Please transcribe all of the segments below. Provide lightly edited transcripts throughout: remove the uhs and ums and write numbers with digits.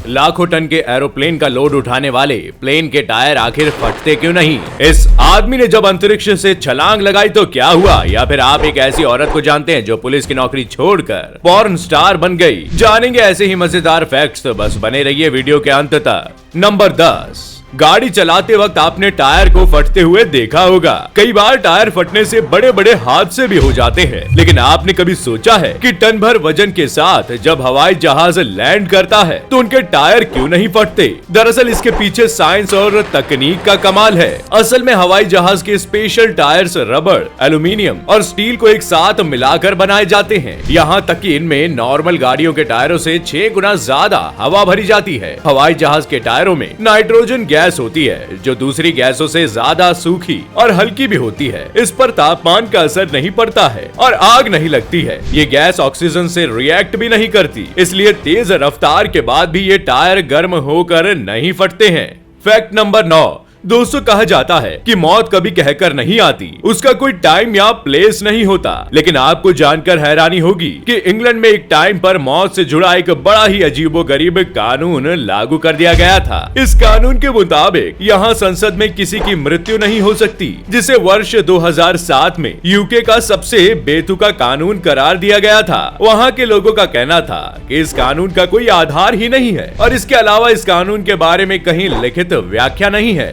लाखों टन के एरोप्लेन का लोड उठाने वाले प्लेन के टायर आखिर फटते क्यों नहीं? इस आदमी ने जब अंतरिक्ष से छलांग लगाई तो क्या हुआ? या फिर आप एक ऐसी औरत को जानते हैं जो पुलिस की नौकरी छोड़कर पॉर्न स्टार बन गई? जानेंगे ऐसे ही मजेदार फैक्ट्स, तो बस बने रहिए वीडियो के अंत तक। नंबर 10, गाड़ी चलाते वक्त आपने टायर को फटते हुए देखा होगा। कई बार टायर फटने से बड़े बड़े हादसे भी हो जाते हैं, लेकिन आपने कभी सोचा है कि टन भर वजन के साथ जब हवाई जहाज लैंड करता है तो उनके टायर क्यों नहीं फटते? दरअसल इसके पीछे साइंस और तकनीक का कमाल है। असल में हवाई जहाज के स्पेशल टायर्स रबड़, एल्यूमिनियम और स्टील को एक साथ मिलाकर बनाए जाते हैं। यहाँ तक कि इनमें नॉर्मल गाड़ियों के टायरों से 6 गुना ज्यादा हवा भरी जाती है। हवाई जहाज के टायरों में नाइट्रोजन गैस होती है जो दूसरी गैसों से ज्यादा सूखी और हल्की भी होती है। इस पर तापमान का असर नहीं पड़ता है और आग नहीं लगती है। ये गैस ऑक्सीजन से रिएक्ट भी नहीं करती, इसलिए तेज रफ्तार के बाद भी ये टायर गर्म होकर नहीं फटते हैं। फैक्ट नंबर 9, दोस्तों कहा जाता है कि मौत कभी कहकर नहीं आती, उसका कोई टाइम या प्लेस नहीं होता। लेकिन आपको जानकर हैरानी होगी कि इंग्लैंड में एक टाइम पर मौत से जुड़ा एक बड़ा ही अजीबोगरीब कानून लागू कर दिया गया था। इस कानून के मुताबिक यहाँ संसद में किसी की मृत्यु नहीं हो सकती, जिसे वर्ष 2007 में यूके का सबसे बेतुका कानून करार दिया गया था। वहाँ के लोगों का कहना था कि इस कानून का कोई आधार ही नहीं है और इसके अलावा इस कानून के बारे में कहीं लिखित व्याख्या नहीं है।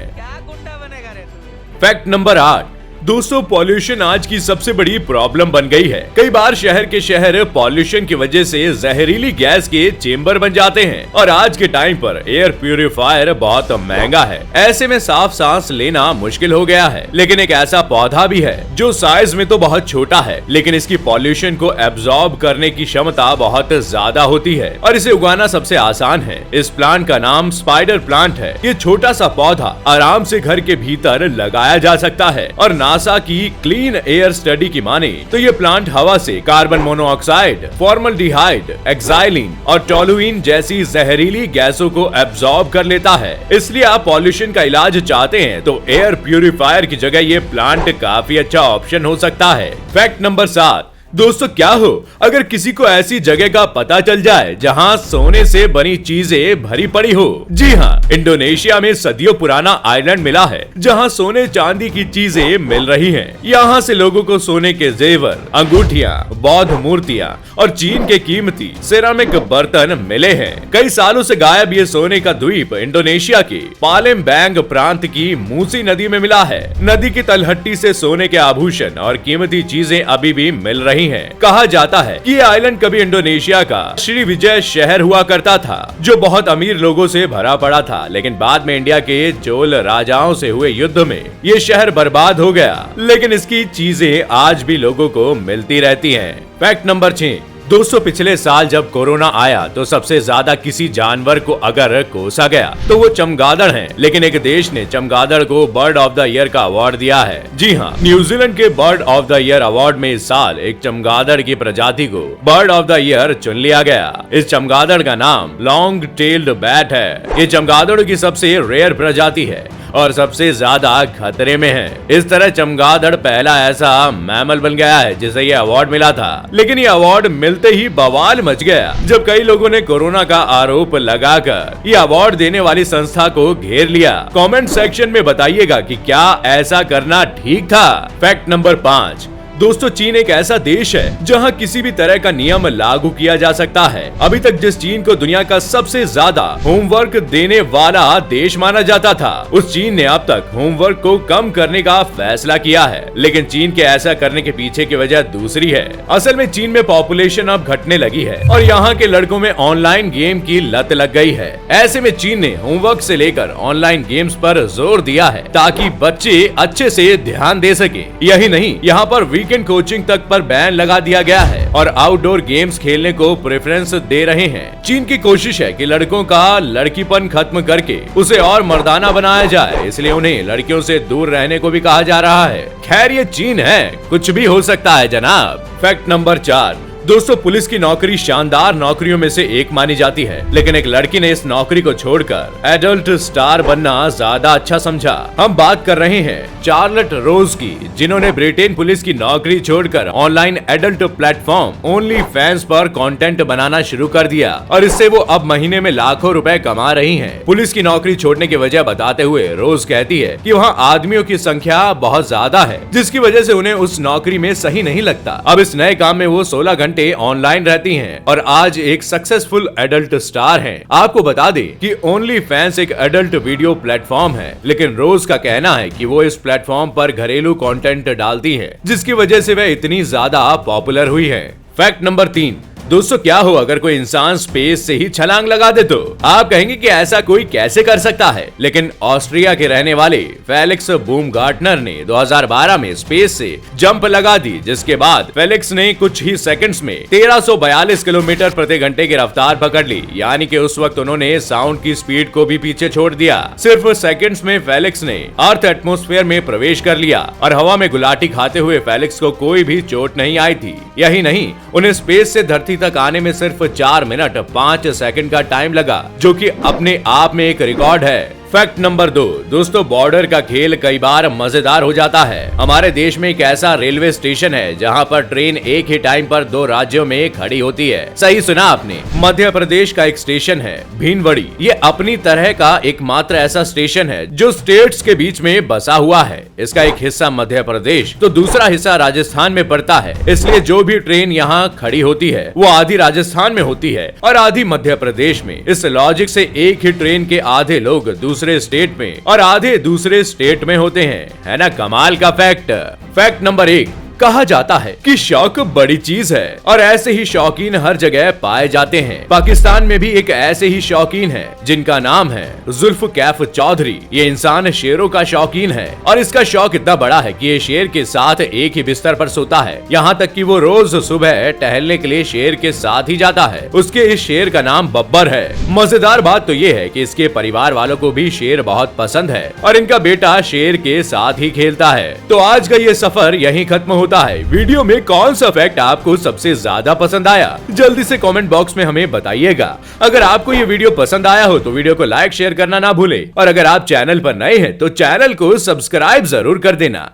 फैक्ट नंबर 8, दोस्तों पॉल्यूशन आज की सबसे बड़ी प्रॉब्लम बन गई है। कई बार शहर के शहर पॉल्यूशन की वजह से जहरीली गैस के चेंबर बन जाते हैं और आज के टाइम पर एयर प्यूरिफायर बहुत महंगा है। ऐसे में साफ सांस लेना मुश्किल हो गया है। लेकिन एक ऐसा पौधा भी है जो साइज में तो बहुत छोटा है, लेकिन इसकी पॉल्यूशन को एब्जॉर्ब करने की क्षमता बहुत ज्यादा होती है और इसे उगाना सबसे आसान है। इस प्लांट का नाम स्पाइडर प्लांट है। ये छोटा सा पौधा आराम से घर के भीतर लगाया जा सकता है और नासा की क्लीन एयर स्टडी की माने तो ये प्लांट हवा से कार्बन मोनोऑक्साइड, फॉर्मल्डिहाइड, एक्साइलिन और टोलुइन जैसी जहरीली गैसों को एब्जॉर्ब कर लेता है। इसलिए आप पॉल्यूशन का इलाज चाहते हैं तो एयर प्यूरिफायर की जगह ये प्लांट काफी अच्छा ऑप्शन हो सकता है। फैक्ट नंबर 7, दोस्तों क्या हो अगर किसी को ऐसी जगह का पता चल जाए जहां सोने से बनी चीजें भरी पड़ी हो? जी हाँ, इंडोनेशिया में सदियों पुराना आइलैंड मिला है जहां सोने चांदी की चीजें मिल रही हैं। यहाँ से लोगों को सोने के जेवर, अंगूठियां, बौद्ध मूर्तियां और चीन के कीमती सिरामिक बर्तन मिले हैं। कई सालों से गायब ये सोने का द्वीप इंडोनेशिया के पालेमबैंग प्रांत की मूसी नदी में मिला है। नदी की तलहटी से सोने के आभूषण और कीमती चीजें अभी भी मिल रही है। कहा जाता है कि ये आइलैंड कभी इंडोनेशिया का श्री विजय शहर हुआ करता था जो बहुत अमीर लोगों से भरा पड़ा था, लेकिन बाद में इंडिया के चोल राजाओं से हुए युद्ध में ये शहर बर्बाद हो गया, लेकिन इसकी चीजें आज भी लोगों को मिलती रहती हैं। फैक्ट नंबर 6, दोस्तों पिछले साल जब कोरोना आया तो सबसे ज्यादा किसी जानवर को अगर कोसा गया तो वो चमगादड़ हैं। लेकिन एक देश ने चमगादड़ को बर्ड ऑफ द ईयर का अवार्ड दिया है। जी हाँ, न्यूजीलैंड के bird of the year award में इस साल एक चमगादड़ की प्रजाति को बर्ड ऑफ द ईयर चुन लिया गया। इस चमगादड़ का नाम लॉन्ग टेल्ड बैट है। ये चमगादड़ों की सबसे रेयर प्रजाति है और सबसे ज्यादा खतरे में है। इस तरह चमगादड़ पहला ऐसा मैमल बन गया है जिसे ये अवार्ड मिला था। लेकिन ये अवार्ड मिलते ही बवाल मच गया जब कई लोगों ने कोरोना का आरोप लगाकर ये अवार्ड देने वाली संस्था को घेर लिया। कमेंट सेक्शन में बताइएगा कि क्या ऐसा करना ठीक था। फैक्ट नंबर 5, दोस्तों चीन एक ऐसा देश है जहां किसी भी तरह का नियम लागू किया जा सकता है। अभी तक जिस चीन को दुनिया का सबसे ज्यादा होमवर्क देने वाला देश माना जाता था, उस चीन ने अब तक होमवर्क को कम करने का फैसला किया है। लेकिन चीन के ऐसा करने के पीछे की वजह दूसरी है। असल में चीन में पॉपुलेशन अब घटने लगी है और यहाँ के लड़कों में ऑनलाइन गेम की लत लग गई है। ऐसे में चीन ने होमवर्क से लेकर ऑनलाइन गेम्स पर जोर दिया है ताकि बच्चे अच्छे से ध्यान दे सके। यही नहीं, यहाँ पर वीकेंड कोचिंग तक पर बैन लगा दिया गया है और आउटडोर गेम्स खेलने को प्रेफरेंस दे रहे हैं। चीन की कोशिश है कि लड़कों का लड़कीपन खत्म करके उसे और मर्दाना बनाया जाए, इसलिए उन्हें लड़कियों से दूर रहने को भी कहा जा रहा है। खैर ये चीन है, कुछ भी हो सकता है जनाब। फैक्ट नंबर 4, दोस्तों पुलिस की नौकरी शानदार नौकरियों में से एक मानी जाती है, लेकिन एक लड़की ने इस नौकरी को छोड़कर एडल्ट स्टार बनना ज्यादा अच्छा समझा। हम बात कर रहे हैं चार्लट रोज की, जिन्होंने ब्रिटेन पुलिस की नौकरी छोड़कर online adult platform only fans पर कंटेंट बनाना शुरू कर दिया और इससे वो अब महीने में लाखों रुपए कमा रही हैं। पुलिस की नौकरी छोड़ने की वजह बताते हुए रोज कहती है कि वहाँ आदमियों की संख्या बहुत ज्यादा है, जिसकी वजह से उन्हें उस नौकरी में सही नहीं लगता। अब इस नए काम में वो 16 घंटे ऑनलाइन रहती हैं और आज एक सक्सेसफुल एडल्ट स्टार हैं। आपको बता दें कि ओनली फैंस एक एडल्ट वीडियो प्लेटफॉर्म है, लेकिन रोज का कहना है कि वो इस प्लेटफॉर्म पर घरेलू कंटेंट डालती है, जिसकी वजह से वह इतनी ज्यादा पॉपुलर हुई है। फैक्ट नंबर 3, दोस्तों क्या हो अगर कोई इंसान स्पेस से ही छलांग लगा दे तो? आप कहेंगे कि ऐसा कोई कैसे कर सकता है, लेकिन ऑस्ट्रिया के रहने वाले फेलिक्स बूमगार्टनर ने 2012 में स्पेस से जंप लगा दी, जिसके बाद फेलिक्स ने कुछ ही सेकंड्स में 1342 किलोमीटर प्रति घंटे की रफ्तार पकड़ ली। यानी कि उस वक्त उन्होंने साउंड की स्पीड को भी पीछे छोड़ दिया। सिर्फ सेकंड्स में फेलिक्स ने अर्थ एटमॉस्फेयर में प्रवेश कर लिया और हवा में गुलाटी खाते हुए फेलिक्स को कोई भी चोट नहीं आई थी। यही नहीं, उन्हें स्पेस से धरती तक आने में सिर्फ 4 मिनट 5 सेकंड का टाइम लगा, जो कि अपने आप में एक रिकॉर्ड है। फैक्ट नंबर 2, दोस्तों बॉर्डर का खेल कई बार मजेदार हो जाता है। हमारे देश में एक ऐसा रेलवे स्टेशन है जहां पर ट्रेन एक ही टाइम पर 2 राज्यों में खड़ी होती है। सही सुना आपने, मध्य प्रदेश का एक स्टेशन है भीनवड़ी। ये अपनी तरह का एकमात्र ऐसा स्टेशन है जो स्टेट्स के बीच में बसा हुआ है। इसका एक हिस्सा मध्य प्रदेश तो दूसरा हिस्सा राजस्थान में पड़ता है, इसलिए जो भी ट्रेन यहाँ खड़ी होती है वो आधी राजस्थान में होती है और आधी मध्य प्रदेश में। इस लॉजिक से एक ही ट्रेन के आधे लोग दूसरे स्टेट में और आधे दूसरे स्टेट में होते हैं। है ना कमाल का फैक्ट। फैक्ट नंबर 1, कहा जाता है कि शौक बड़ी चीज है और ऐसे ही शौकीन हर जगह पाए जाते हैं। पाकिस्तान में भी एक ऐसे ही शौकीन है जिनका नाम है जुल्फकैफ चौधरी। ये इंसान शेरों का शौकीन है और इसका शौक इतना बड़ा है कि ये शेर के साथ एक ही बिस्तर पर सोता है। यहाँ तक कि वो रोज सुबह टहलने के लिए शेर के साथ ही जाता है। उसके इस शेर का नाम बब्बर है। मजेदार बात तो ये है कि इसके परिवार वालों को भी शेर बहुत पसंद है और इनका बेटा शेर के साथ ही खेलता है। तो आज का ये सफर यहीं खत्म होता है। वीडियो में कौन सा फैक्ट आपको सबसे ज्यादा पसंद आया, जल्दी से कमेंट बॉक्स में हमें बताइएगा। अगर आपको ये वीडियो पसंद आया हो तो वीडियो को लाइक शेयर करना ना भूले और अगर आप चैनल पर नए हैं तो चैनल को सब्सक्राइब जरूर कर देना।